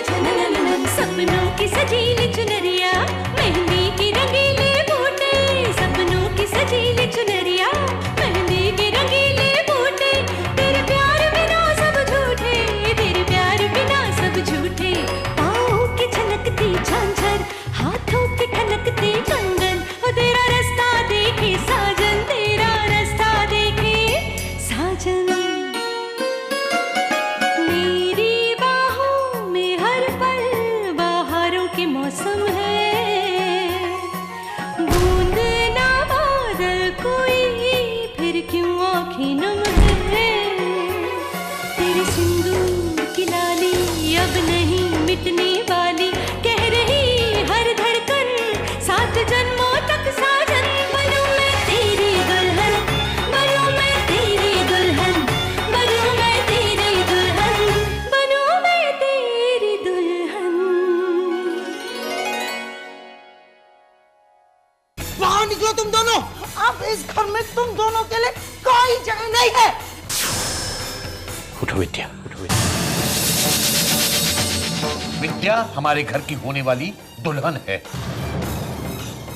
सपनों की सजीली चुनरिया, मेहंदी की रंगीले बूटे, सपनों की सजीली चुनरिया, मेहंदी के रंगीले बूटे, तेरे प्यार बिना सब झूठे, तेरे प्यार बिना सब झूठे, पाँव की छलकती झांझर, हाथों की ठनकती कंगन, तेरा रास्ता देखे साजन, तेरा रास्ता देखे साजन। मेरी बाहों में हर पल बहारों के मौसम है, बूंद ना बादल कोई फिर क्यों आँखें नम है, तेरे सिंदूर की लाली अब नहीं मिटने वाली, कह रही हर धड़कन सात जन्मों तक साजन। बनूं मैं तेरी दुल्हन, बनूं मैं तेरी दुल्हन, बनूं मैं तेरी दुल्हन, बनूं मैं तेरी दुल्हन। बाहर निकलो तुम दोनों, अब इस घर में तुम दोनों के लिए कोई जगह नहीं है। उठो विद्या, उठो विद्या। विद्या हमारे घर की होने वाली दुल्हन है,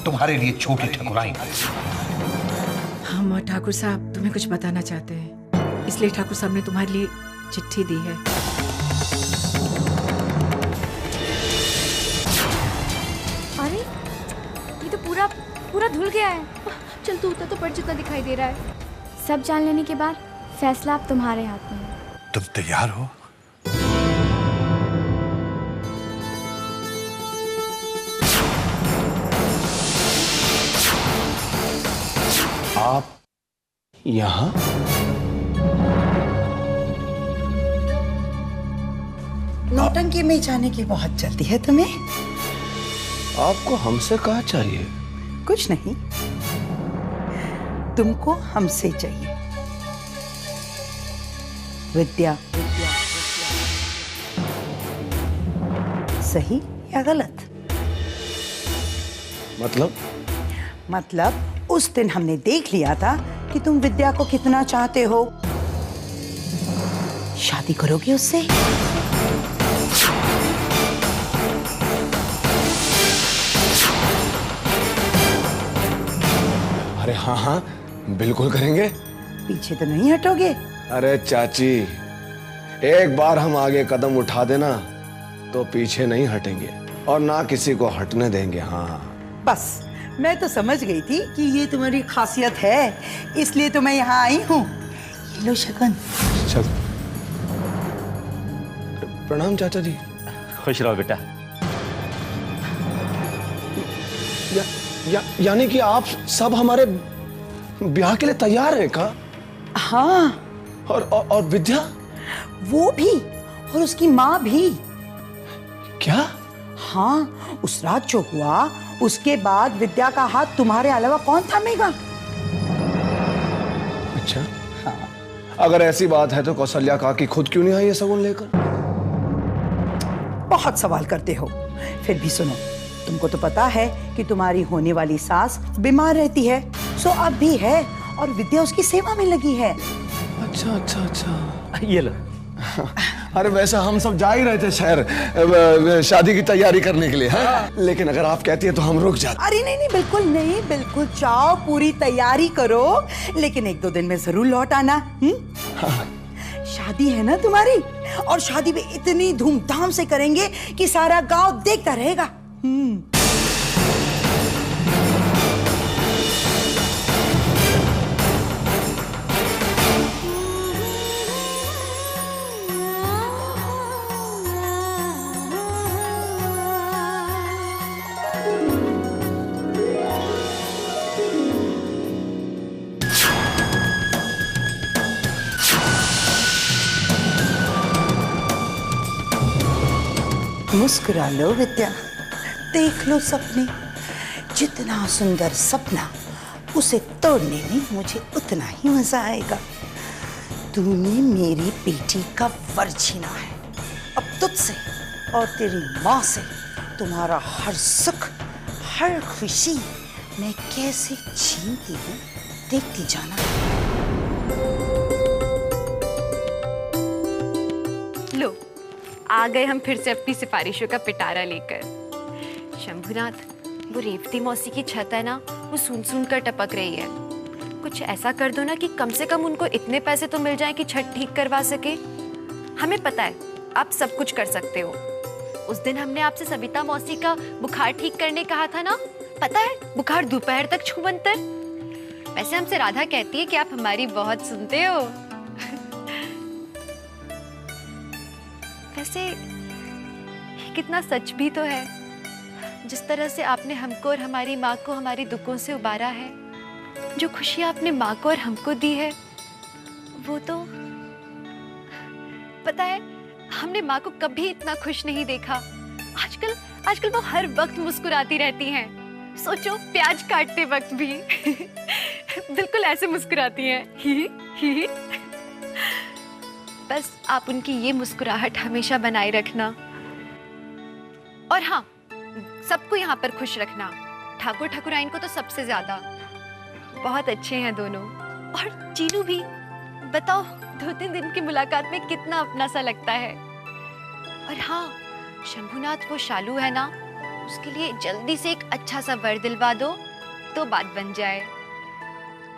तुम्हारे लिए छोटी ठकुराइन। हम और ठाकुर साहब तुम्हें कुछ बताना चाहते हैं, इसलिए ठाकुर साहब ने तुम्हारे लिए चिट्ठी दी है। अरे ये तो पूरा पूरा धुल गया है। चल तू उतना तो पड़ जितना दिखाई दे रहा है। सब जान लेने के बाद फैसला अब तुम्हारे हाथ में है। तुम तैयार हो? आप यहां? नौटंकी में जाने की बहुत जल्दी है तुम्हें? आपको हमसे क्या चाहिए? कुछ नहीं, तुमको हमसे चाहिए। विद्या सही या गलत? मतलब उस दिन हमने देख लिया था कि तुम विद्या को कितना चाहते हो। शादी करोगे उससे? अरे हाँ हाँ बिल्कुल करेंगे। पीछे तो नहीं हटोगे? अरे चाची, एक बार हम आगे कदम उठा देना तो पीछे नहीं हटेंगे और ना किसी को हटने देंगे। हाँ बस मैं तो समझ गई थी कि ये तुम्हारी खासियत है, इसलिए तो मैं यहाँ आई हूँ। ये लो शगुन। चल प्रणाम चाचा जी। खुश रहो बेटा। यानी कि आप सब हमारे ब्याह के लिए तैयार हैं का? हाँ। और विद्या? वो भी, और उसकी माँ भी। क्या? हाँ, उस रात जो हुआ उसके बाद विद्या का हाथ तुम्हारे अलावा कौन थामेगा? अच्छा हाँ। अगर ऐसी बात है तो कौशल्या काकी खुद क्यों नहीं आई ये सगुन लेकर? बहुत सवाल करते हो। फिर भी सुनो, तुमको तो पता है कि तुम्हारी होने वाली सास बीमार रहती है, सो अब भी है और विद्या उसकी सेवा में लगी है। अच्छा अच्छा अच्छा, ये लो। अरे वैसे हम सब जा ही रहे थे शहर शादी की तैयारी करने के लिए है? लेकिन अगर आप कहती है तो हम रुक जाते। अरे नहीं नहीं, बिल्कुल नहीं, बिल्कुल जाओ, पूरी तैयारी करो, लेकिन 1-2 दिन में जरूर लौट आना। हाँ। शादी है ना तुम्हारी, और शादी में इतनी धूमधाम से करेंगे कि सारा गांव देखता रहेगा। मुस्कुरा लो विद्या, देख लो सपने। जितना सुंदर सपना, उसे तोड़ने में मुझे उतना ही मजा आएगा। तूने मेरी बेटी का वर छीना है, अब तुझसे और तेरी माँ से तुम्हारा हर सुख, हर खुशी मैं कैसे छीनती हूँ, देखती जाना। लो, आ गए हम फिर से अपनी सिफारिशों का पिटारा लेकर। शंभुनाथ, वो रेवती मौसी की छत है ना, वो सुन कर टपक रही है। कुछ ऐसा कर दो ना कि कम से कम उनको इतने पैसे तो मिल जाएं कि छत ठीक करवा सके। हमें पता है आप सब कुछ कर सकते हो। उस दिन हमने आपसे सविता मौसी का बुखार ठीक करने कहा था ना, पता है बुखार दोपहर तक छूमंतर। वैसे हमसे राधा कहती है कि आप हमारी बहुत सुनते हो। वैसे कितना सच भी तो है। जिस तरह से आपने हमको और हमारी माँ को हमारी दुखों से उबारा है, जो खुशियाँ आपने माँ को और हमको दी है, वो तो पता है हमने माँ को कभी इतना खुश नहीं देखा। आजकल वो हर वक्त मुस्कुराती रहती हैं। सोचो प्याज काटते वक्त भी बिल्कुल ऐसे मुस्कुराती हैं, ही। बस आप उनकी ये मुस्कुराहट हमेशा बनाए रखना। और हाँ, सबको यहाँ पर खुश रखना। ठाकुर ठाकुराइन को तो सबसे ज्यादा। बहुत अच्छे हैं दोनों। और चीनू भी, बताओ 2-3 दिन की मुलाकात में कितना अपना सा लगता है। और हाँ, शंभुनाथ वो शालू है ना, उसके लिए जल्दी से एक अच्छा सा वर दिलवा दो तो बात बन जाए।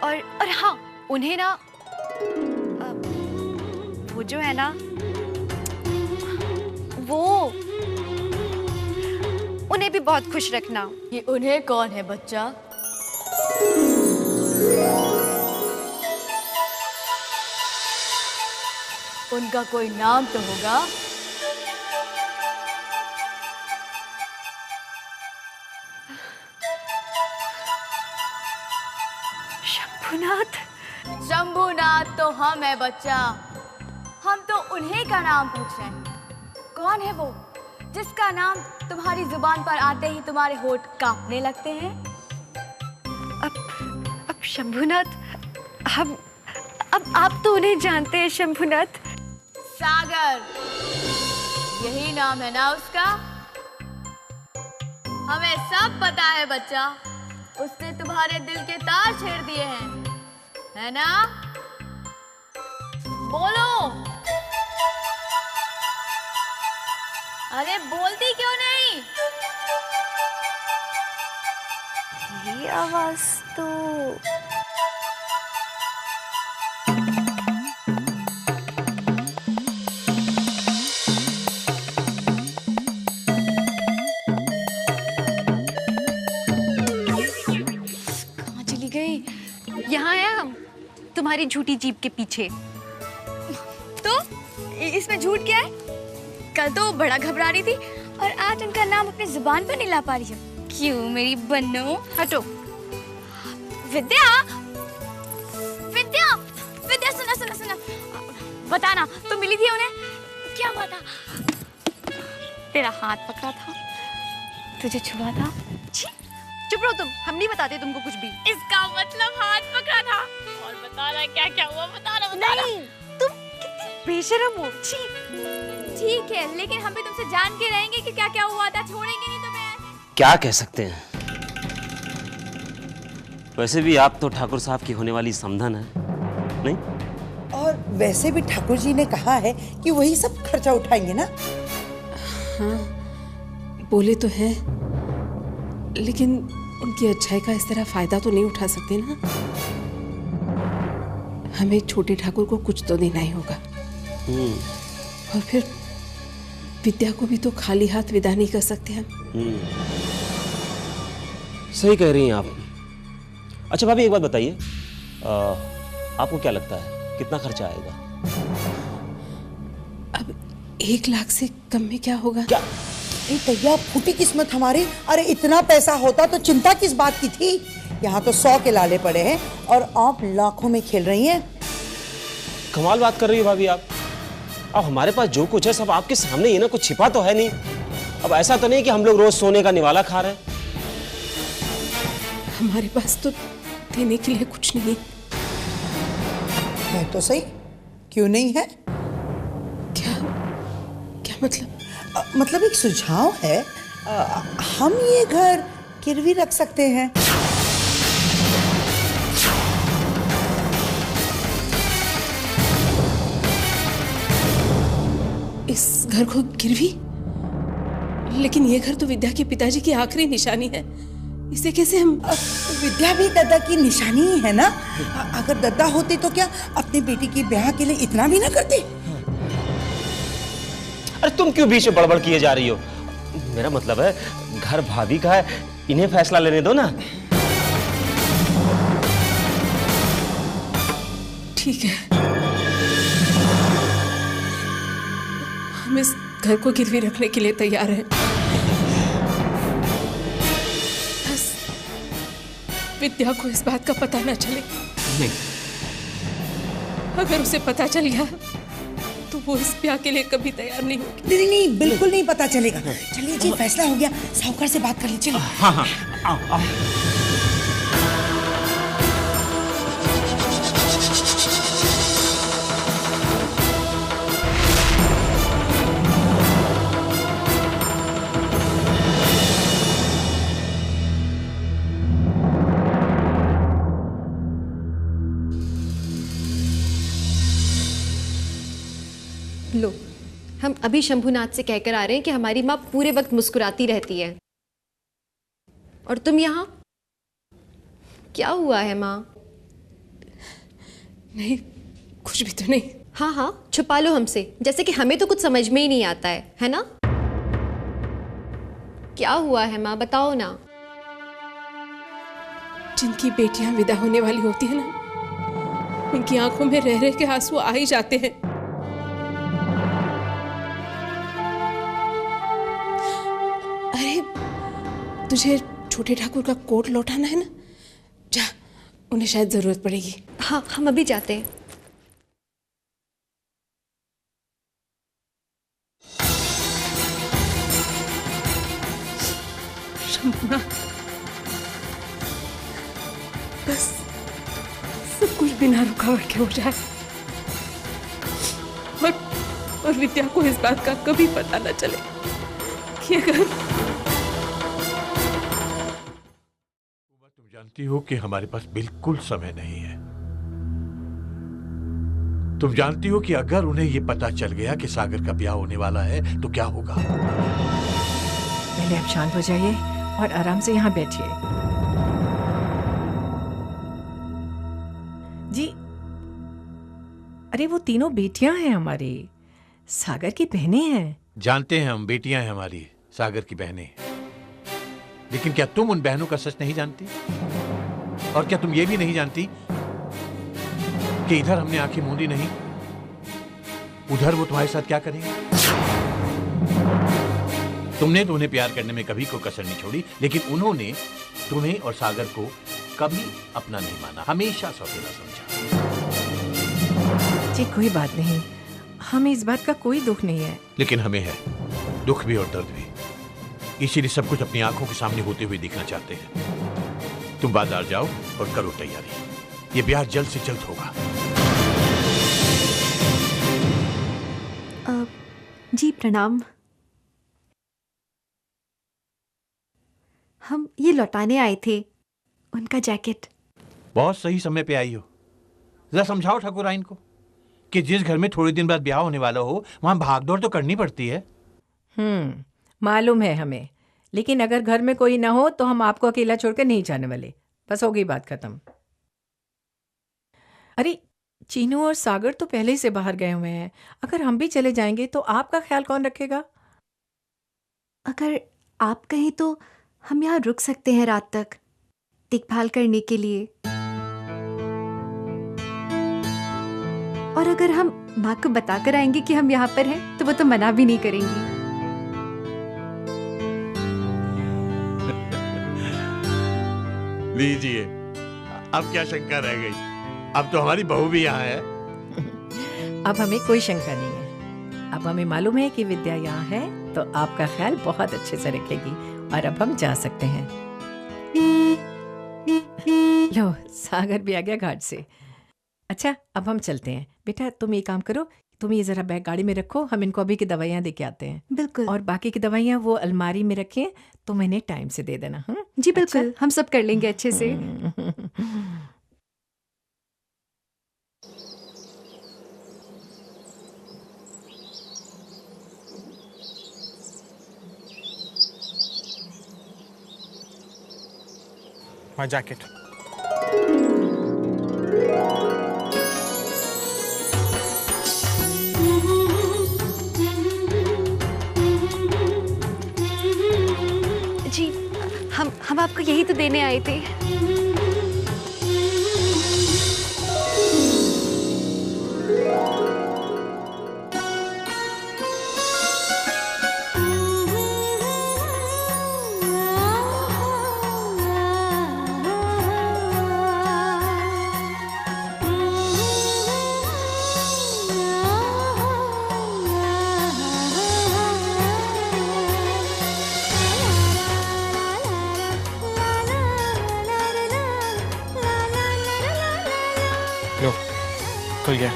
और हाँ, उन्हें ना वो जो है ना, वो उन्हें भी बहुत खुश रखना। ये उन्हें कौन है बच्चा? उनका कोई नाम तो होगा। शंभुनाथ। शंभुनाथ तो हम है बच्चा। हम तो उन्हीं का नाम पूछ रहे हैं। कौन है वो जिसका नाम तुम्हारी जुबान पर आते ही तुम्हारे होठ कांपने लगते हैं? अब शंभुनाथ, अब आप तो उन्हें जानते हैं शंभुनाथ। सागर, यही नाम है ना उसका? हमें सब पता है बच्चा। उसने तुम्हारे दिल के तार छेड़ दिए हैं, है ना? बोलो। अरे बोलती क्यों नहीं? ये आवाज तो कहाँ चली गई? यहाँ है हम, तुम्हारी झूठी जीभ के पीछे। तो इसमें झूठ क्या है? कल तो बड़ा घबरा रही थी और आज उनका नाम अपनी जुबान पर नहीं ला पा रही है। क्यों मेरी बन्नू? हटो। विद्या, विद्या, विद्या, सुना। बताना, तुम मिली थी उन्हें? क्या बता? तेरा हाथ पकड़ा था, तुझे छुआ था। चुप रहो तुम, हम नहीं बताते तुमको कुछ भी। इसका मतलब हाथ पकड़ा था। और बताना क्या हुआ? बताना। नहीं, तुम कितनी बेशर्म हो। ठीक है, लेकिन हम भी तुमसे जान के रहेंगे कि क्या हुआ था। छोड़ेंगे नहीं तुम्हें। क्या कह सकते हैं? वैसे भी आप तो ठाकुर साहब की होने वाली समधन है, नहीं? और वैसे भी ठाकुर जी ने कहा है कि वही सब खर्चा उठाएंगे ना। हाँ, बोले तो हैं, लेकिन उनकी अच्छाई का इस तरह फायदा तो नहीं उठा सकते ना। हमें छोटे ठाकुर को कुछ तो देना ही होगा। और फिर विद्या को भी तो खाली हाथ विदा नहीं कर सकते हम। सही कह रही हैं आप। अच्छा भाभी, एक बात बताइए, आपको क्या लगता है कितना खर्चा आएगा? अब 1 लाख से कम में क्या होगा? क्या? तैया फूटी किस्मत हमारी। अरे इतना पैसा होता तो चिंता किस बात की थी। यहाँ तो 100 के लाले पड़े हैं और आप लाखों में खेल रही हैं। कमाल बात कर रही हो भाभी आप। अब हमारे पास जो कुछ है सब आपके सामने ही ना, कुछ छिपा तो है नहीं। अब ऐसा तो नहीं कि हम लोग रोज सोने का निवाला खा रहे हैं। हमारे पास तो देने के लिए कुछ नहीं है तो सही, क्यों नहीं है? क्या मतलब? मतलब एक सुझाव है, हम ये घर गिरवी रख सकते हैं। इस घर को गिरवी? लेकिन ये घर तो विद्या के पिताजी की आखिरी निशानी है, इसे कैसे हम? विद्या भी दादा की निशानी ही है ना। अगर दादा होते तो क्या अपनी बेटी की ब्याह के लिए इतना भी ना करते? अरे तुम क्यों बीच में बड़बड़ किए जा रही हो? मेरा मतलब है घर भाभी का है, इन्हें फैसला लेने दो ना। ठीक है, हम इस घर को गिरवी रखने के लिए तैयार हैं। बस विद्या को इस बात का पता ना चले। नहीं, अगर उसे पता चल गया तो वो इस ब्याह के लिए कभी तैयार नहीं होगी। नहीं नहीं, बिल्कुल नहीं पता चलेगा। चलिए जी, फैसला हो गया, साहूकार से बात कर लीजिए। हाँ हाँ, आओ आओ। लो, हम अभी शंभुनाथ से कहकर आ रहे हैं कि हमारी माँ पूरे वक्त मुस्कुराती रहती है, और तुम यहाँ? क्या हुआ है माँ? नहीं, कुछ भी तो नहीं। हाँ हाँ, छुपा लो हमसे, जैसे कि हमें तो कुछ समझ में ही नहीं आता है ना? क्या हुआ है माँ, बताओ ना। जिनकी बेटियां विदा होने वाली होती है ना, उनकी आंखों में रह रह के आंसू आ ही जाते हैं। अरे, तुझे छोटे ठाकुर का कोट लौटाना है ना, जा, उन्हें शायद जरूरत पड़ेगी। हाँ, हम अभी जाते हैं। शंभुनाथ, बस सब कुछ बिना रुकावट के हो जाए, और विद्या को इस बात का कभी पता न चले कि अगर तुम जानती हो कि हमारे पास बिल्कुल समय नहीं है। तुम जानती हो कि अगर उन्हें यह पता चल गया कि सागर का ब्याह होने वाला है तो क्या होगा। पहले आप शांत हो जाइए और आराम से यहाँ बैठिए। जी, अरे वो तीनों बेटियां हैं हमारी, सागर की बहनें हैं। जानते हैं हम, बेटियां हैं हमारी, सागर की बहनें। लेकिन क्या तुम उन बहनों का सच नहीं जानती? और क्या तुम ये भी नहीं जानती कि इधर हमने आंखें मूंदी नहीं, उधर वो तुम्हारे साथ क्या करेंगे? तुमने तो उन्हें प्यार करने में कभी कोई कसर नहीं छोड़ी, लेकिन उन्होंने तुम्हें और सागर को कभी अपना नहीं माना, हमेशा सौतेला समझा। जी कोई बात नहीं, हमें इस बात का कोई दुख नहीं है। लेकिन हमें है, दुख भी और दर्द भी। इसीलिए सब कुछ अपनी आंखों के सामने होते हुए देखना चाहते हैं। तुम बाजार जाओ और करो तैयारी, ये ब्याह जल्द से जल्द होगा। जी प्रणाम। हम ये लौटाने आए थे, उनका जैकेट। बहुत सही समय पे आई हो। जरा समझाओ ठाकुराइन को कि जिस घर में थोड़े दिन बाद ब्याह होने वाला हो, वहां भागदौड़ तो करनी पड़ती है। मालूम है हमें, लेकिन अगर घर में कोई ना हो तो हम आपको अकेला छोड़कर नहीं जाने वाले। बस हो गई बात खत्म। अरे चीनू और सागर तो पहले ही से बाहर गए हुए हैं, अगर हम भी चले जाएंगे तो आपका ख्याल कौन रखेगा? अगर आप कहें तो हम यहाँ रुक सकते हैं रात तक, देखभाल करने के लिए। और अगर हम माँ को बताकर आएंगे कि हम यहाँ पर हैं, तो वो तो मना भी नहीं करेंगी। लीजिए, अब क्या शंका रह गई? अब तो हमारी बहू भी यहाँ है। अब हमें कोई शंका नहीं है। अब हमें मालूम है कि विद्या यहाँ है तो आपका ख्याल बहुत अच्छे से रखेगी, और अब हम जा सकते हैं। लो, सागर भी आ गया घाट से। अच्छा, अब हम चलते हैं। बेटा तुम ये काम करो, तुम ये जरा बैग गाड़ी में रखो, हम इनको अभी की दवाइयाँ दे के आते हैं। बिल्कुल। और बाकी की दवाइयाँ वो अलमारी में रखें, तुम इन्हें टाइम से दे देना। जी बिल्कुल, हम सब कर लेंगे अच्छे से। My jacket. जी, हम आपको यही तो देने आए थे। लो, खुल गया।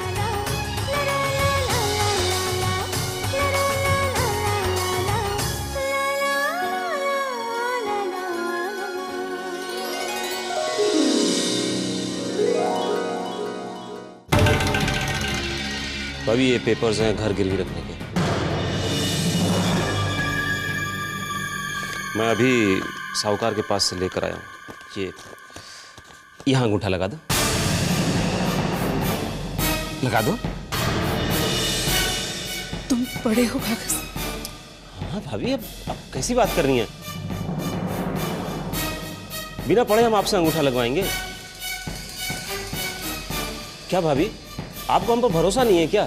भाभी ये पेपर्स हैं घर गिरवी रखने के। मैं अभी साहूकार के पास से लेकर आया हूँ। ये यहाँ अंगूठा लगा दो, लगा दो। तुम पढ़े हो कागज? हाँ भाभी, अब कैसी बात कर रही हैं? बिना पढ़े हम आपसे अंगूठा लगवाएंगे? क्या भाभी, आपको हम पर भरोसा नहीं है क्या?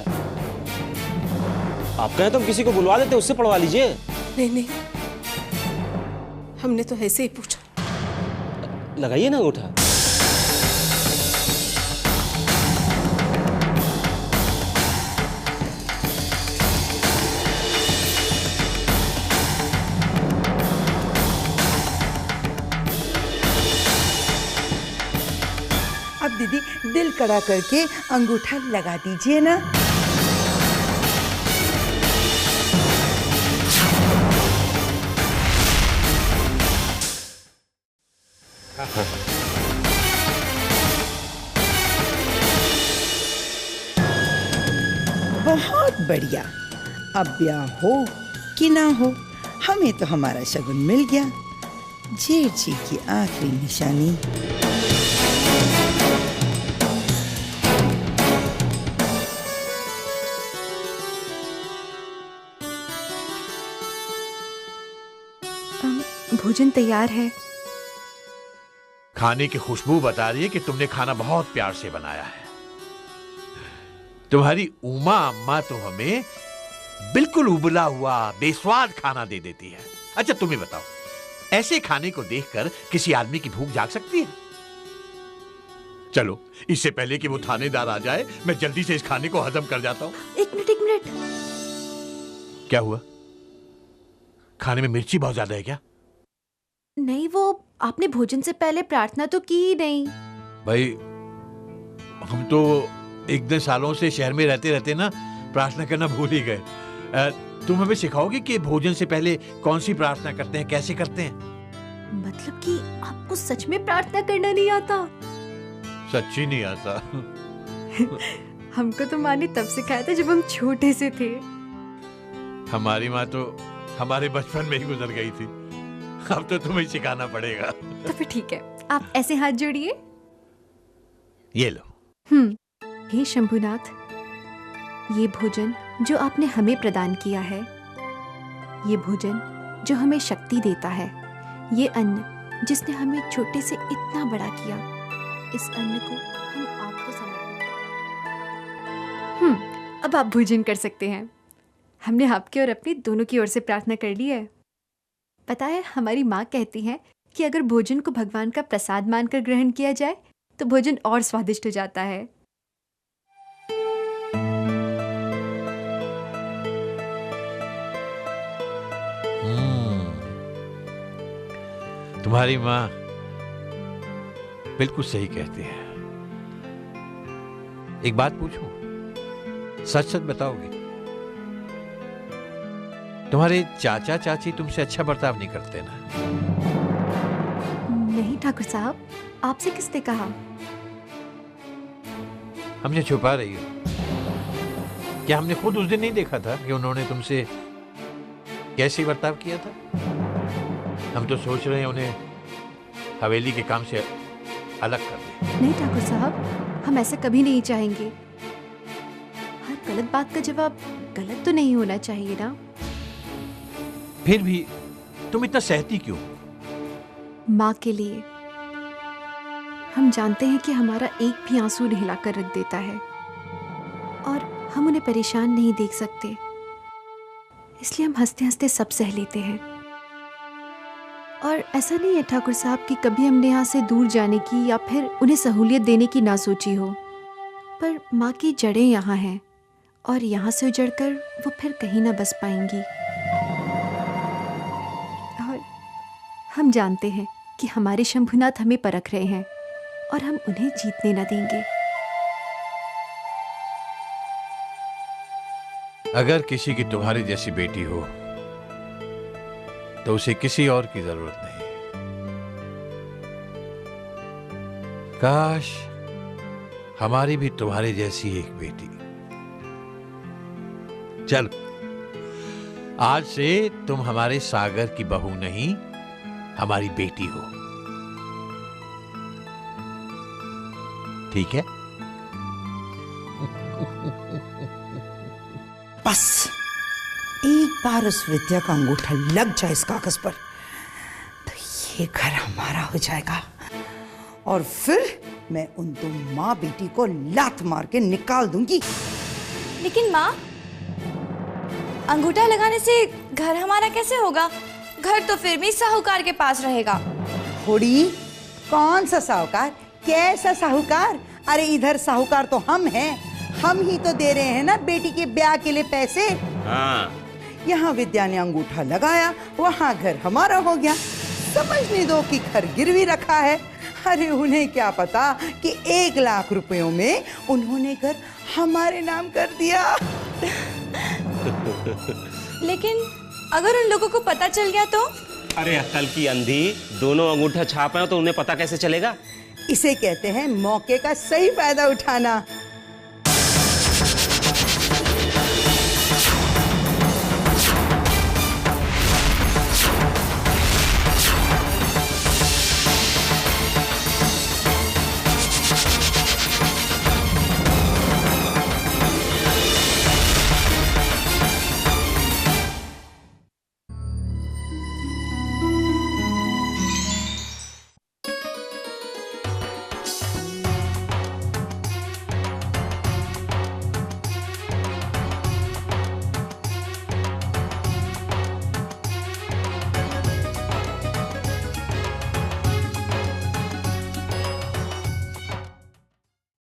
आप कहें तो हम किसी को बुलवा देते, उससे पढ़वा लीजिए। नहीं नहीं, हमने तो ऐसे ही पूछा। लगाइए ना अंगूठा। अब दीदी दिल कड़ा करके अंगूठा लगा दीजिए ना। बहुत बढ़िया। अब ब्याह हो कि ना हो, हमें तो हमारा शगुन मिल गया। जेठ जी की आखिरी निशानी। भोजन तैयार है। खाने की खुशबू बता रही है कि तुमने खाना बहुत प्यार से बनाया है। तुम्हारी उमा अम्मा तो हमें बिल्कुल उबला हुआ बेस्वाद खाना दे देती है। अच्छा तुम्हें बताओ, ऐसे खाने को देखकर किसी आदमी की भूख जाग सकती है? चलो, इससे पहले कि वो थानेदार आ जाए, मैं जल्दी से इस खाने को हजम कर जाता हूं। एक मिनट। क्या हुआ? खाने में मिर्ची बहुत ज्यादा है क्या? नहीं, वो आपने भोजन से पहले प्रार्थना तो की ही नहीं। भाई, हम तो इतने सालों से शहर में रहते रहते ना प्रार्थना करना भूल ही गए। तुम हमें सिखाओगे कि भोजन से पहले कौन सी प्रार्थना करते हैं, कैसे करते हैं? मतलब कि आपको सच में प्रार्थना करना नहीं आता? सच्ची नहीं आता। हमको तो माँ ने तब सिखाया था जब हम छोटे से थे। हमारी माँ तो हमारे बचपन में ही गुजर गई थी। अब तो तुम्हें सिखाना पड़ेगा। तो फिर ठीक है, आप ऐसे हाथ जोड़िए। ये लो। हे शंभुनाथ, ये भोजन जो आपने हमें प्रदान किया है, ये भोजन जो हमें शक्ति देता है, ये अन्न जिसने हमें छोटे से इतना बड़ा किया, इस अन्न को हम आपको समर्पित करते हैं। अब आप भोजन कर सकते हैं। हमने आपके और अपनी दोनों की ओर से प्रार्थना कर ली है। पता है, हमारी माँ कहती है कि अगर भोजन को भगवान का प्रसाद मानकर ग्रहण किया जाए तो भोजन और स्वादिष्ट हो जाता है। तुम्हारी माँ बिल्कुल सही कहती है। एक बात पूछूं, सच सच बताओगे? तुम्हारे चाचा चाची तुमसे अच्छा बर्ताव नहीं करते ना? नहीं ठाकुर साहब, आपसे किसने कहा? हमने छुपा रही हो क्या? हमने खुद उस दिन नहीं देखा था कि उन्होंने तुमसे कैसे बर्ताव किया था? हम तो सोच रहे हैं उन्हें हवेली के काम से अलग कर दे। नहीं ठाकुर साहब, हम ऐसा कभी नहीं चाहेंगे। हर गलत बात का जवाब गलत तो नहीं होना चाहिए ना। फिर भी तुम इतना सहती क्यों? माँ के लिए। हम जानते हैं कि हमारा एक भी आंसू नहीं लाकर रख देता है और हम उन्हें परेशान नहीं देख सकते, इसलिए हम हंसते हंसते सब सह लेते हैं। और ऐसा नहीं है ठाकुर साहब कि कभी हमने यहाँ से दूर जाने की या फिर उन्हें सहूलियत देने की ना सोची हो, पर माँ की जड़ें यहाँ हैं और यहाँ से उजड़कर वो फिर कहीं ना बस पाएंगी। और हम जानते हैं कि हमारे शंभुनाथ हमें परख रहे हैं और हम उन्हें जीतने न देंगे। अगर किसी की तुम्हारी जैसी बेटी हो तो उसे किसी और की जरूरत नहीं। काश हमारी भी तुम्हारी जैसी एक बेटी। चल, आज से तुम हमारे सागर की बहू नहीं, हमारी बेटी हो। ठीक है? बस एक बार उस विद्या का अंगूठा लग जाए इस कागज पर तो ये घर हमारा हो जाएगा और फिर मैं उन दो माँ बेटी को लात मार के निकाल दूंगी। लेकिन माँ, अंगूठा लगाने से घर हमारा कैसे होगा? घर तो फिर भी साहूकार के पास रहेगा। थोड़ी, कौन सा साहूकार, कैसा साहूकार? अरे इधर साहूकार तो हम हैं, हम ही तो दे रहे हैं ना बेटी के ब्याह के लिए पैसे। हाँ। यहाँ विद्या ने अंगूठा लगाया, वहाँ घर हमारा हो गया। समझने दो कि घर गिरवी रखा है। अरे उन्हें क्या पता कि 1 लाख रुपयों में उन्होंने घर हमारे नाम कर दिया। लेकिन अगर उन लोगों को पता चल गया तो? अरे अक्ल की अंधी, दोनों अंगूठा छाप है तो उन्हें पता कैसे चलेगा? इसे कहते हैं मौके का सही फायदा उठाना।